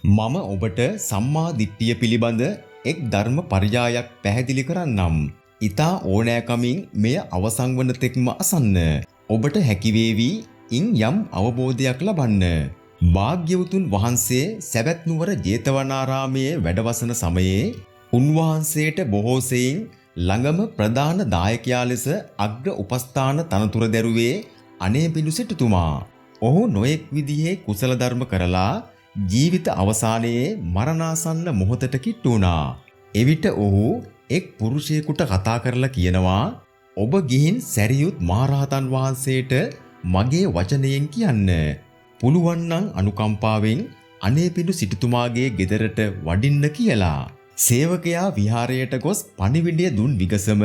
මම ඔබට සම්මා දිට්ඨිය පිළිබඳ එක් ධර්ම පරයායක් පැහැදිලි කරන්නම්. ඊතා ඕනෑකමින් මෙය අවසන් වන තෙක්ම අසන්න. ඔබට හැකිවේවි ඉන් යම් අවබෝධයක් ලබන්න. භාග්‍යවතුන් වහන්සේ සැවැත් නුවර ජේතවනාරාමයේ වැඩවසන සමයේ උන්වහන්සේට බොහෝ සෙයින් ළඟම ප්‍රධාන දායකයා ලෙස අග්‍ර උපස්ථාන තනතුර දැරුවේ අනේපිඬු සිටුතුමා. ඔහු නොඑක් විදිහේ කුසල ධර්ම කරලා ජීවිත අවසානයේ මරණාසන්න මොහොතට කිට්ටු වුණා. එවිට ඔහු එක් පුරුෂයෙකුට කතා කරලා කියනවා, ඔබ ගිහින් සැරියුත් මහරහතන් වහන්සේට මගේ වචනයෙන් කියන්න. පුළුවන් නම් අනුකම්පාවෙන් අනේපිඬු සිටුතුමාගේ ගෙදරට වඩින්න කියලා. සේවකයා විහාරයට ගොස් පණිවිඩය දුන් විගසම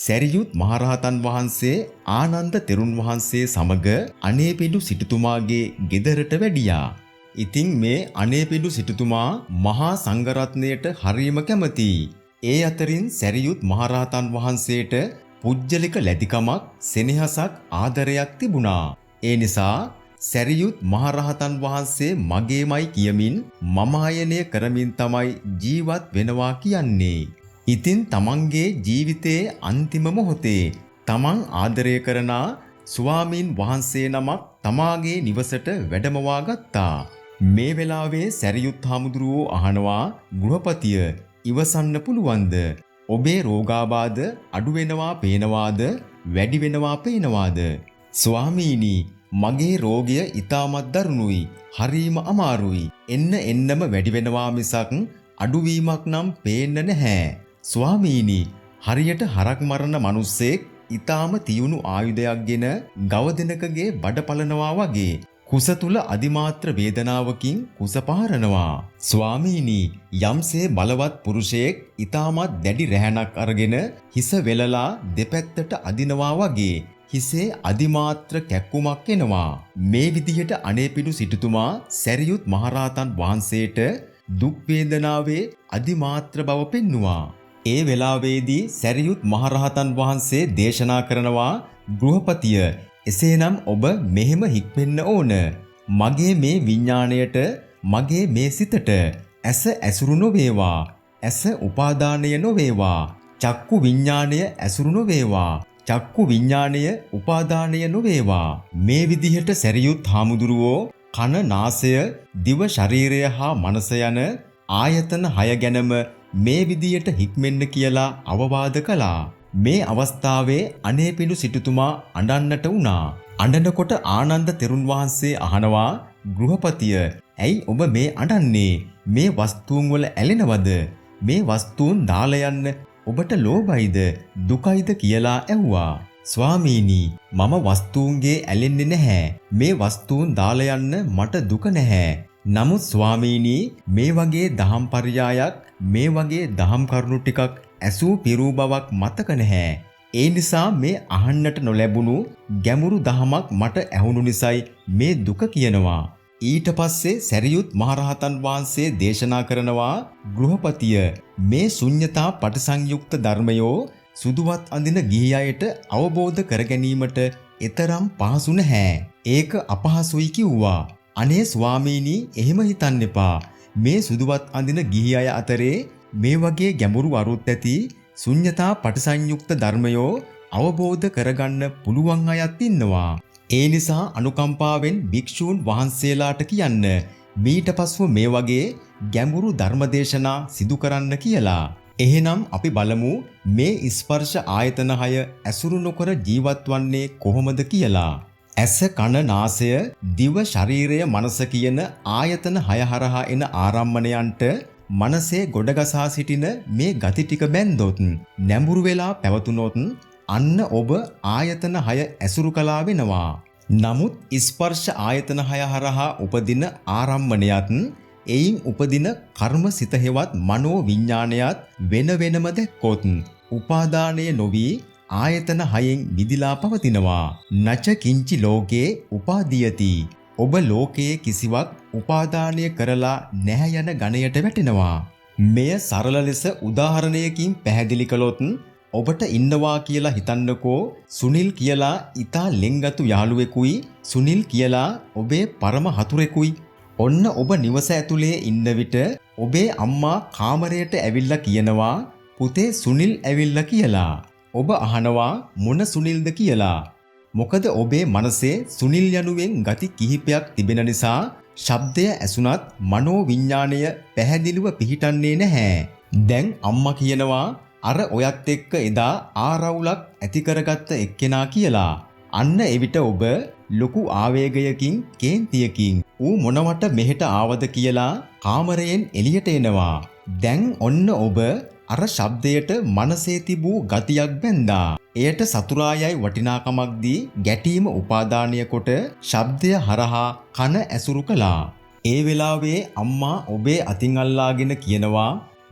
සැරියුත් මහරහතන් වහන්සේ ආනන්ද තෙරුන් වහන්සේ සමග අනේපිඬු සිටුතුමාගේ ගෙදරට වැඩියා. ඉතින් මේ අනේපිඬු සිටුතුමා මහා සංඝරත්නයට හරියම කැමතියි. ඒ අතරින් සැරියුත් මහරහතන් වහන්සේට පුජ්‍යලික ලැබිකමක්, සෙනෙහසක්, ආදරයක් තිබුණා. ඒ නිසා සැරියුත් මහරහතන් වහන්සේ මගේමයි කියමින් මම ආයනය කරමින් තමයි ජීවත් වෙනවා කියන්නේ. ඉතින් තමන්ගේ ජීවිතයේ අන්තිම මොහොතේ තමන් ආදරය කරන ස්වාමීන් වහන්සේ නමක් තමාගේ නිවසට වැඩමවා ගත්තා. මේ වෙලාවේ සැරියුත් හාමුදුරුවෝ අහනවා, ගෘහපතිය ඉවසන්න පුළුවන්ද? ඔබේ රෝගාබාධ අඩු වෙනවා පේනවාද? වැඩි වෙනවා පේනවාද? ස්වාමීනි, මගේ රෝගය ඊටමත් දරුණුයි. හරීම අමාරුයි. එන්නම වැඩි වෙනවා මිසක් අඩුවීමක් නම් පේන්න නැහැ. ස්වාමීනි, හරියට හරක් මරන මිනිස්සෙක් ඊටාම තියුණු ආයුධයක් ගෙන ගව දෙනකගේ බඩ පලනවා වගේ කුස තුල අදිමාත්‍ර වේදනාවකින් කුස පාරනවා. ස්වාමීනි, යම්සේ බලවත් පුරුෂයෙක් ඊටමත් දැඩි රැහැනක් අරගෙන හිස වෙලලා දෙපැත්තට අදිනවා වගේ හිසේ අදිමාත්‍ර කැක්කුමක් එනවා. මේ විදිහට අනේපිඬු සිටුතුමා සැරියුත් මහරහතන් වහන්සේට දුක් වේදනාවේ අදිමාත්‍ර බව පෙන්නුවා. ඒ වෙලාවේදී සැරියුත් මහරහතන් වහන්සේ දේශනා කරනවා, ගෘහපතිය, එසේනම් ඔබ මෙහෙම හික්මෙන්න ඕන. මගේ මේ විඥාණයට, මගේ මේ සිතට ඇස ඇසුරු නොවේවා. ඇස උපාදානය නොවේවා. චක්කු විඥාණය ඇසුරු නොවේවා. චක්කු විඥාණය උපාදානය නොවේවා. මේ විදිහට සැරියුත් හාමුදුරුවෝ කන, නාසය, දිව, ශරීරය හා මනස යන ආයතන 6 ගැනම මේ විදියට හික්මෙන්න කියලා අවවාද කළා. මේ අවස්ථාවේ අනේපිඬු සිටුතුමා අඬන්නට වුණා. අඬනකොට ආනන්ද තෙරුන් වහන්සේ අහනවා, ගෘහපතිය, ඇයි ඔබ මේ අඬන්නේ? මේ වස්තුන් වල ඇලෙනවද? මේ වස්තුන් දාලා යන්න ඔබට ලෝභයිද, දුකයිද කියලා ඇහුවා. ස්වාමීනි, මම වස්තුන්ගේ ඇලෙන්නේ නැහැ. මේ වස්තුන් දාලා යන්න මට දුක නැහැ. නමුත් ස්වාමීනි, මේ වගේ දහම් පරයායක්, මේ වගේ දහම් කරුණු ටිකක් ඇසූ පිරූ බවක් මතක නැහැ. ඒ නිසා මේ අහන්නට නොලැබුණු ගැඹුරු දහමක් මට ඇහුණු නිසායි මේ දුක කියනවා. ඊට පස්සේ සැරියුත් මහරහතන් වහන්සේ දේශනා කරනවා, ගෘහපතිය, මේ ශුන්‍යතා පටිසංයුක්ත ධර්මයෝ සුදුවත් අඳින ගිහි අයට අවබෝධ කර ගැනීමට එතරම් පහසු නැහැ. ඒක අපහසුයි කිව්වා. අනේ ස්වාමීනි, එහෙම හිතන්න එපා. මේ සුදුවත් අඳින ගිහි අය අතරේ මේ වගේ ගැඹුරු අරුත් ඇති ශුන්‍යතා පටිසංයුක්ත ධර්මයෝ අවබෝධ කරගන්න පුළුවන් අයත් ඉන්නවා. ඒ නිසා අනුකම්පාවෙන් භික්ෂූන් වහන්සේලාට කියන්න මීට පස්ව මේ වගේ ගැඹුරු ධර්මදේශනා සිදු කරන්න කියලා. එහෙනම් අපි බලමු මේ ස්පර්ශ ආයතන 6 ඇසුරු නොකර ජීවත් වන්නේ කොහොමද කියලා. ඇස, කන, නාසය, දිව, ශරීරය, මනස කියන ආයතන 6 හරහා එන ආරම්මණයන්ට මනසේ ගොඩගසා සිටින මේ ගති ටික බැන්දොත්, නැඹුරු වෙලා පැවතුනොත් අන්න ඔබ ආයතන 6 ඇසුරු කළා වෙනවා. නමුත් ස්පර්ශ ආයතන 6 හරහා උපදින ආරම්මණයත්, එයින් උපදින කර්ම සිත හෙවත් මනෝ විඥානයත් වෙන වෙනම දැක්කොත් උපාදානය නොවි ආයතන 6න් මිදිලා පවතිනවා. නච කිංචි ලෝකේ උපාදීයති. ඔබ ලෝකයේ කිසිවක් උපාදානය කරලා නැහැ යන ගණයට වැටෙනවා. මෙය සරල ලෙස උදාහරණයකින් පැහැදිලි කළොත් ඔබට ඉන්නවා කියලා හිතන්නකෝ. සුනිල් කියලා ඊතා ලෙන්ගතු යාළුවෙකුයි, සුනිල් කියලා ඔබේ පරම හතුරෙකුයි. ඔන්න ඔබ නිවස ඇතුලේ ඉන්න විට ඔබේ අම්මා කාමරයට ඇවිල්ලා කියනවා පුතේ සුනිල් ඇවිල්ලා කියලා. ඔබ අහනවා මොන සුනිල්ද කියලා. මොකද ඔබේ මනසේ සුනිල් යනුවෙන් ගති කිහිපයක් තිබෙන නිසා ශබ්දය ඇසුණත් මනෝ විඥාණය පැහැදිලිව පිහිටන්නේ නැහැ. දැන් අම්මා කියනවා අර ඔයත් එක්ක එදා ආරවුලක් ඇති කරගත්ත එක්කෙනා කියලා. අන්න එවිට ඔබ ලොකු ආවේගයකින් කේන්තියකින් ඌ මොනවට මෙහෙට ආවද කියලා කාමරයෙන් එළියට එනවා. දැන් ඔන්න ඔබ අර ශබ්දයට මනසේ තිබූ ගතියක් බැඳා. එයට සතුරායයි වටිනාකමක් දී ගැටීම උපාදානය කොට ශබ්දය හරහා කන ඇසුරු කළා. ඒ වෙලාවේ අම්මා ඔබේ අතින් අල්ලාගෙන කියනවා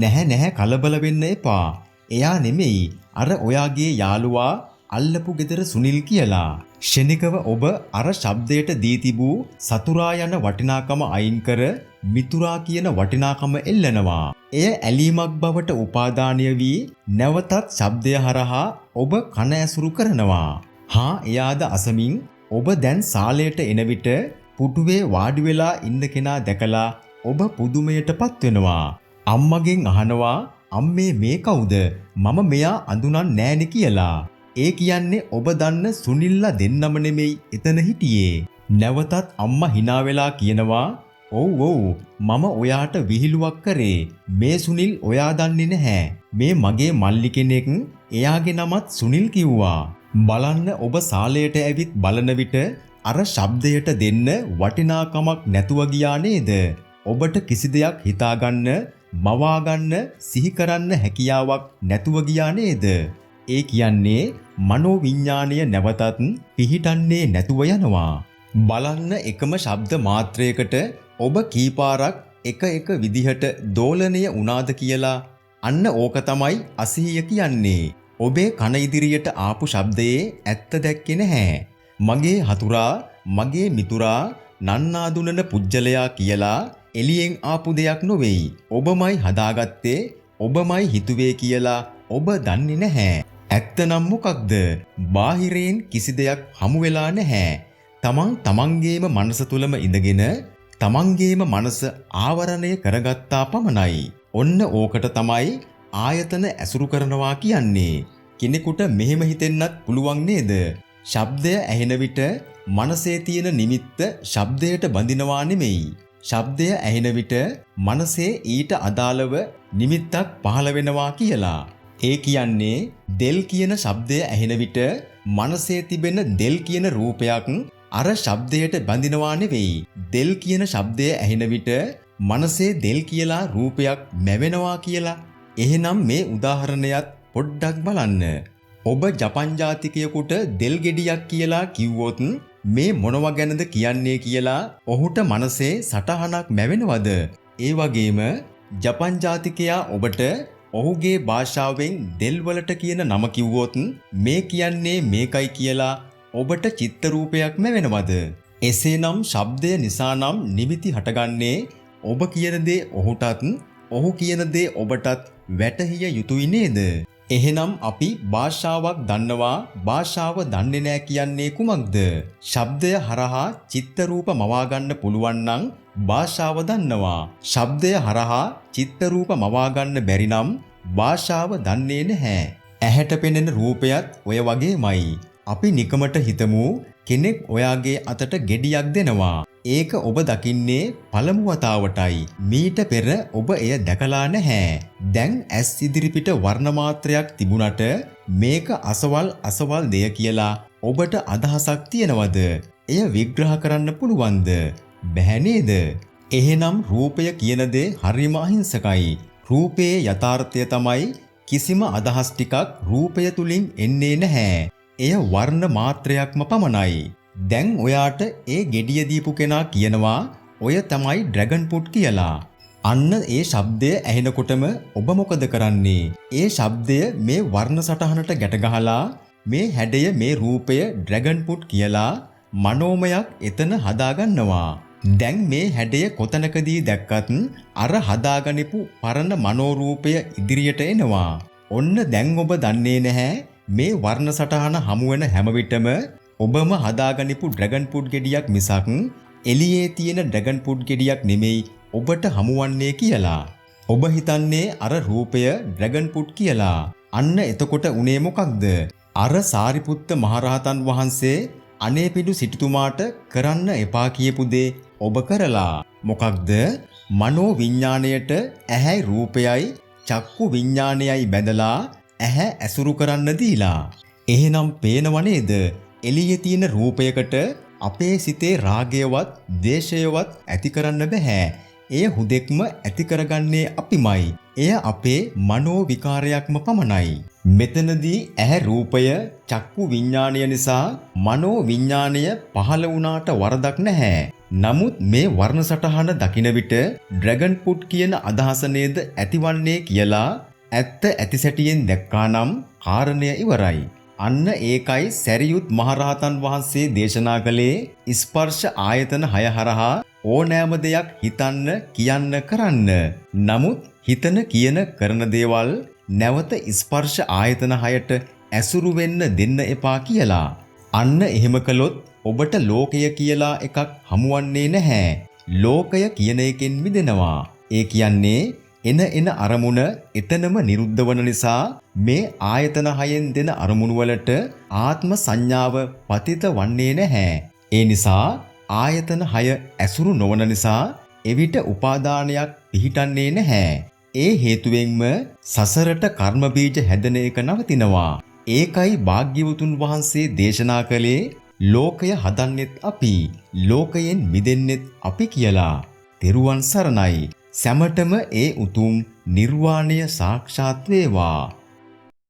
නැහැ කලබල වෙන්න එපා. එයා නෙමෙයි අර ඔයාගේ යාළුවා අල්ලපු ගෙදර සුනිල් කියලා. ෂණිකව ඔබ අර ශබ්දයට දී තිබූ සතුරා යන වටිනාකම අයින් කර මිතුරා කියන වටිනාකම එල්ලනවා. එය ඇලීමක් බවට උපාදානය වී නැවතත් ශබ්දය හරහා ඔබ කන ඇසුරු කරනවා. එයාද අසමින් ඔබ දැන් සාලයට එන විට පුටුවේ වාඩි වෙලා ඉන්න කෙනා දැකලා ඔබ පුදුමයටපත් වෙනවා. අම්මගෙන් අහනවා අම්මේ මේ කවුද? මම මෙයා අඳුනන්නේ නෑනේ කියලා. ඒ කියන්නේ ඔබ දන්න සුනිල්ලා දෙන්නම නෙමෙයි එතන හිටියේ. නැවතත් අම්මා hina වෙලා කියනවා ඔව් මම ඔයාට විහිළුවක් කරේ. මේ සුනිල් ඔයා දන්නේ නැහැ. මේ මගේ මල්ලි කෙනෙක් එයාගේ නමත් සුනිල් කිව්වා. බලන්න ඔබ සාලයට ඇවිත් බලන විට අර ශබ්දයට දෙන්න වටිනාකමක් නැතුව ගියා නේද? ඔබට කිසි දෙයක් හිතාගන්න, මවාගන්න, සිහි කරන්න හැකියාවක් නැතුව ගියා නේද? ඒ කියන්නේ මනෝ විඥාණය නැවතත් පිහිටන්නේ නැතුව යනවා. බලන්න එකම ශබ්ද මාත්‍රයකට ඔබ කීපාරක් එක විදිහට දෝලනය වුණාද කියලා. අන්න ඕක තමයි අසිහිය කියන්නේ. ඔබේ කන ඉදිරියට ආපු ශබ්දයේ ඇත්ත දැක්කේ නැහැ. මගේ හතුරා, මගේ මිතුරා, නන්නාඳුනන පුජ්‍යලයා කියලා එළියෙන් ආපු දෙයක් නොවේයි. ඔබමයි හදාගත්තේ, ඔබමයි හිතුවේ කියලා ඔබ දන්නේ නැහැ. ඇත්තනම් මොකක්ද? බාහිරයෙන් කිසි දෙයක් හමු වෙලා නැහැ. තමන්ගේම මනස තුලම ඉඳගෙන තමන්ගේම මනස ආවරණය කරගත්තා පමණයි. ඔන්න ඕකට තමයි ආයතන ඇසුරු කරනවා කියන්නේ. කෙනෙකුට මෙහෙම හිතෙන්නත් පුළුවන් නේද? ශබ්දය ඇහෙන විට මනසේ තියෙන නිමිත්ත ශබ්දයට බඳිනවා නෙමෙයි. ශබ්දය ඇහෙන විට මනසේ ඊට අදාළව නිමිත්තක් පහළ වෙනවා කියලා. ඒ කියන්නේ දෙල් කියන ශබ්දය ඇහෙන විට මනසේ තිබෙන දෙල් කියන රූපයක් අර ශබ්දයට බඳිනවා නෙවෙයි. දෙල් කියන ශබ්දය ඇහෙන විට මනසේ දෙල් කියලා රූපයක් මැවෙනවා කියලා. එහෙනම් මේ උදාහරණයත් පොඩ්ඩක් බලන්න. ඔබ ජපන් ජාතිකයෙකුට දෙල් ගෙඩියක් කියලා කිව්වොත් මේ මොනවා ගැනද කියන්නේ කියලා ඔහුට මනසේ සටහනක් මැවෙනවද? ඒ වගේම ජපන් ජාතිකයා ඔබට ඔහුගේ භාෂාවෙන් දෙල් වලට කියන නම කිව්වොත් මේ කියන්නේ මේකයි කියලා ඔබට චිත්ත රූපයක් මැවෙනවද? එසේනම් ශබ්දය නිසා නම් නිමිති හටගන්නේ ඔබ කියන දේ ඔහුටත්, ඔහු කියන දේ ඔබටත් වැටහිය යුතුයි නේද? එහෙනම් අපි භාෂාවක් දන්නවා, භාෂාව දන්නේ නැහැ කියන්නේ කුමක්ද? ශබ්දය හරහා චිත්ත රූප මවා ගන්න පුළුවන් නම් භාෂාව දන්නවා. ශබ්දය හරහා චිත්ත රූප මවා ගන්න බැරි නම් භාෂාව දන්නේ නැහැ. ඇහැට පෙනෙන රූපයත් ඔය වගේමයි. අපි නිකමට හිතමු කෙනෙක් ඔයාගේ අතට ගෙඩියක් දෙනවා. ඒක ඔබ දකින්නේ පළමු වතාවටයි. මීට පෙර ඔබ එය දැකලා නැහැ. දැන් ඇස් ඉදිරිපිට වර්ණ මාත්‍රයක් තිබුණට මේක අසවල් දෙය කියලා ඔබට අදහසක් තියනවද? එය විග්‍රහ කරන්න පුළුවන්ද? බැහැ නේද? එහෙනම් රූපය කියන දේ හරිම අහිංසකයි. රූපයේ යථාර්ථය තමයි කිසිම අදහස් ටිකක් රූපය තුලින් එන්නේ නැහැ. එය වර්ණ මාත්‍රයක්ම පමණයි. දැන් ඔයාට ඒ ගෙඩිය දීපු කෙනා කියනවා ඔය තමයි ඩ්‍රැගන් ෆෘට් කියලා. අන්න ඒ ශබ්දය ඇහෙනකොටම ඔබ මොකද කරන්නේ? ඒ ශබ්දය මේ වර්ණ සටහනට ගැට ගහලා මේ හැඩය, මේ රූපය ඩ්‍රැගන් ෆෘට් කියලා මනෝමයක් එතන හදාගන්නවා. දැන් මේ හැඩය කොතනකදී දැක්කත් අර හදාගනිපු පරණ මනෝරූපය ඉදිරියට එනවා. ඔන්න දැන් ඔබ දන්නේ නැහැ මේ වර්ණ සටහන හමු වෙන හැම විටම ඔබම හදාගනිපු ඩ්‍රැගන් ෆෘට් ගෙඩියක් මිසක් එළියේ තියෙන ඩ්‍රැගන් ෆෘට් ගෙඩියක් නෙමෙයි ඔබට හමුවන්නේ කියලා. ඔබ හිතන්නේ අර රූපය ඩ්‍රැගන් ෆෘට් කියලා. අන්න එතකොට උනේ මොකක්ද? අර සාරිපුත්ත මහරහතන් වහන්සේ අනේපිඬු සිටුතුමාට කරන්න එපා කියපු දේ ඔබ කරලා. මොකක්ද? මනෝ විඥාණයට ඇහැයි රූපයයි චක්කු විඥාණයයි බැඳලා ඇහැ ඇසුරු කරන්න දීලා. එහෙනම් පේනව නේද? එළියේ තියෙන රූපයකට අපේ සිතේ රාගයවත් ද්වේෂයවත් ඇති කරන්න බෑ. එය හුදෙක්ම ඇති කරගන්නේ අපිමයි. එය අපේ මනෝ විකාරයක්ම පමණයි. මෙතනදී ඇහැ රූපය චක්කු විඥාණය නිසා මනෝ විඥාණය පහළ වුණාට වරදක් නැහැ. නමුත් මේ වර්ණ සටහන දකින විට ඩ්‍රැගන් ෆෘට් කියන අදහස නේද ඇතිවන්නේ කියලා ඇත්ත ඇති සැටියෙන් දැක්කානම් කාරණය ඉවරයි. අන්න ඒකයි සැරියුත් මහරහතන් වහන්සේ දේශනා කළේ ස්පර්ශ ආයතන 6 හරහා ඕනෑම දෙයක් හිතන්න කියන්න කරන්න. නමුත් හිතන කියන කරන දේවල් නැවත ස්පර්ශ ආයතන 6ට ඇසුරු වෙන්න දෙන්න එපා කියලා. අන්න එහෙම කළොත් ඔබට ලෝකය කියලා එකක් හමුවන්නේ නැහැ. ලෝකය කියන එකෙන් මිදෙනවා. ඒ කියන්නේ එන අරමුණ එතනම නිරුද්ධ වන නිසා මේ ආයතන 6න් දෙන අරමුණු වලට ආත්ම සංඥාව පතිත වන්නේ නැහැ. ඒ නිසා ආයතන 6 ඇසුරු නොවන නිසා එවිට උපාදානයක් පිහිටන්නේ නැහැ. ඒ හේතුවෙන්ම සසරට කර්ම බීජ හැදෙන එක නවතිනවා. ඒකයි භාග්‍යවතුන් වහන්සේ දේශනා කළේ ලෝකය හදන්නෙත් අපි, ලෝකයෙන් මිදෙන්නෙත් අපි කියලා. තෙරුවන් සරණයි. සැමටම ඒ උතුම් නිර්වාණය සාක්ෂාත් වේවා.